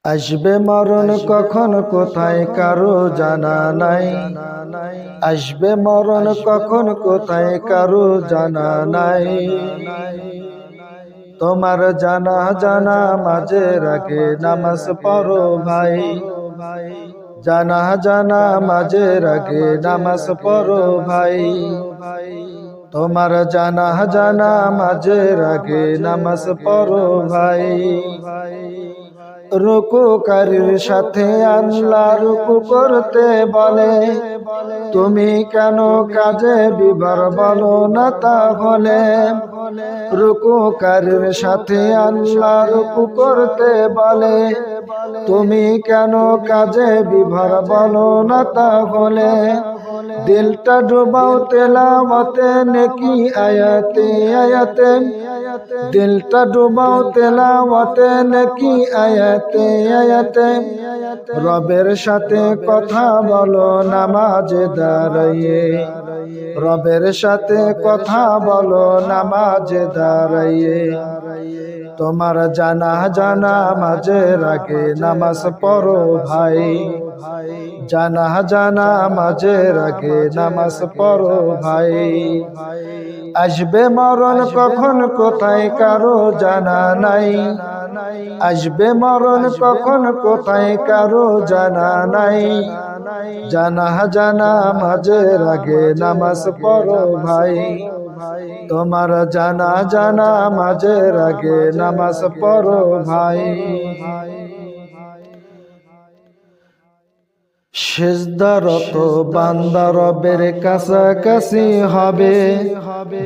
আসবে মরণ কখন কোথায় কারো জানা নাই। আসবে মরণ কখন কোথায় কারো জানা নাই। তোমার জানা জানা মাঝে রাখে নামাজ পড়ো ভাই। জানা জানা মাঝে রাখে নামাজ পড়ো ভাই। তোমার জানা জানা মাঝে রাখে নামাজ পড়ো ভাই। রুকুকারীর সাথে আল্লাহ রুকু করতে বলে, তুমি কেন কাজে বিভোর বলো না তাহলে। রুকুকারীর সাথে আল্লাহ রুকু করতে বলে, তুমি কেন কাজে বিভোর বলো না তাহলে। দিলটা ডুবাও তেলাওয়াতে নেকি আয়াতে আয়াতে। দিলটা ডুবাও তেলাওয়াতে নেকি আয়াতে আয়াতে। রবের সাথে কথা বলো নামাজে দাঁড়িয়ে। রবের সাথে কথা বলো নামাজে দাঁড়িয়ে। তোমার জানা জানা মাঝে রাখে নামাজ পড়ো ভাই। জানা জানা মাঝে রাখে নামাজ পড়ো ভাই। আসবে মরণ কখন কোথায় কারো জানা নাই। আসবে মরণ কখন কোথায় কারো জানা নাই। জানা জানা মাঝে রাখে নামাজ পড়ো ভাই। তোমার জানা জানা মাঝে রাখে নামাজ পড়ো ভাই। সিজদারত বান্দা রবের কাছাকাছি হবে।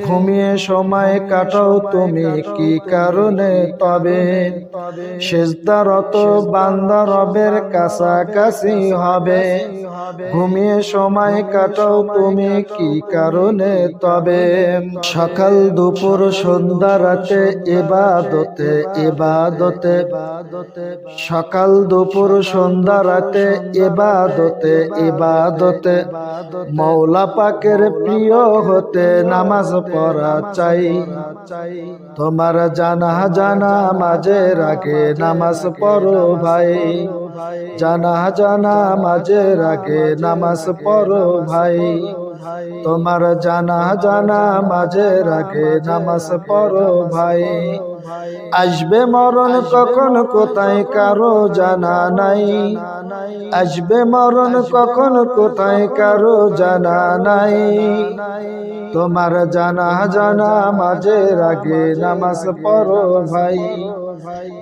ঘুমিয়ে সময় কাটাও তুমি কি কারণে তবে। সিজদারত বান্দা রবের কাছাকাছি হবে। ঘুমিয়ে সময় কাটাও তুমি কি কারণে তবে। সকাল দুপুর সন্ধ্যা রাতে ইবাদতে ইবাদতে। সকাল দুপুর সন্ধ্যা রাতে ইবাদতে ইবাদতে। মওলা পাকের প্রিয় হতে নামাজ পড়া চাই। তোমার জানা জানা মাঝে রাখে নামাজ পড়ো ভাই। জানা জানা মাঝে রাখে নামাজ পড়ো ভাই। তোমার জানা জানা মাঝে রাখে নামাজ পড়ো ভাই। আসবে মরণ কখন কোথায় কারো জানা নাই। আসবে মরণ কখন কোথায় কারো জানা নাই। তোমার জানা জানা মাঝে রাখে নামাজ পড়ো ভাই।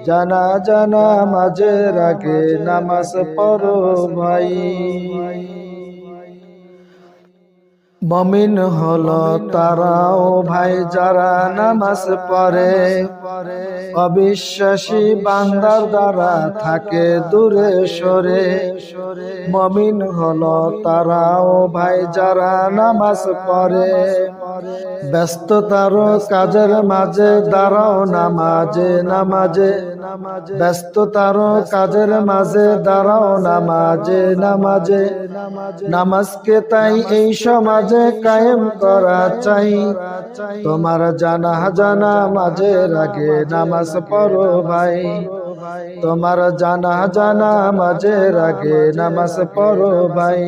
জানা জানা মাঝে রাখে নামাজ পড়ো ভাই। মুমিন হলো তারাও ভাই যারা নামাজ পড়ে। অবিশ্বাসী বান্দার দ্বারা থাকে দূরে সরে। মুমিন হলো তারাও ভাই যারা নামাজ পড়ে। ব্যস্ততার কাজের মাঝে দাঁড়াও নামাজে নামাজে। ব্যস্ততার কাজের মাঝে দাঁড়াও নামাজে নামাজে। নামাজকে তাই এই সমাজে কায়েম করা চাই। তোমার জানা জানা মাঝে রাখে নামাজ পড়ো ভাই। তোমার জানা জানা মাঝে রাখে নামাজ পড়ো ভাই।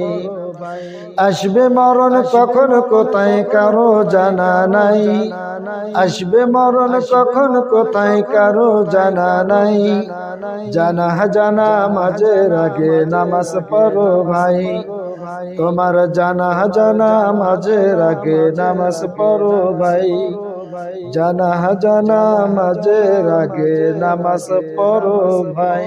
আসবে মরণ কখন কোথায় কারো জানা নাই। আসবে মরণ কখন কোথায় কারো জানা নাই। জানা জানা মাঝে রাখে নামাজ পড়ো ভাই। তোমার জানা জানা মাঝে রাখে নামাজ পড়ো ভাই। জানা জানা মাঝে রাখে নামাজ পড়ো ভাই।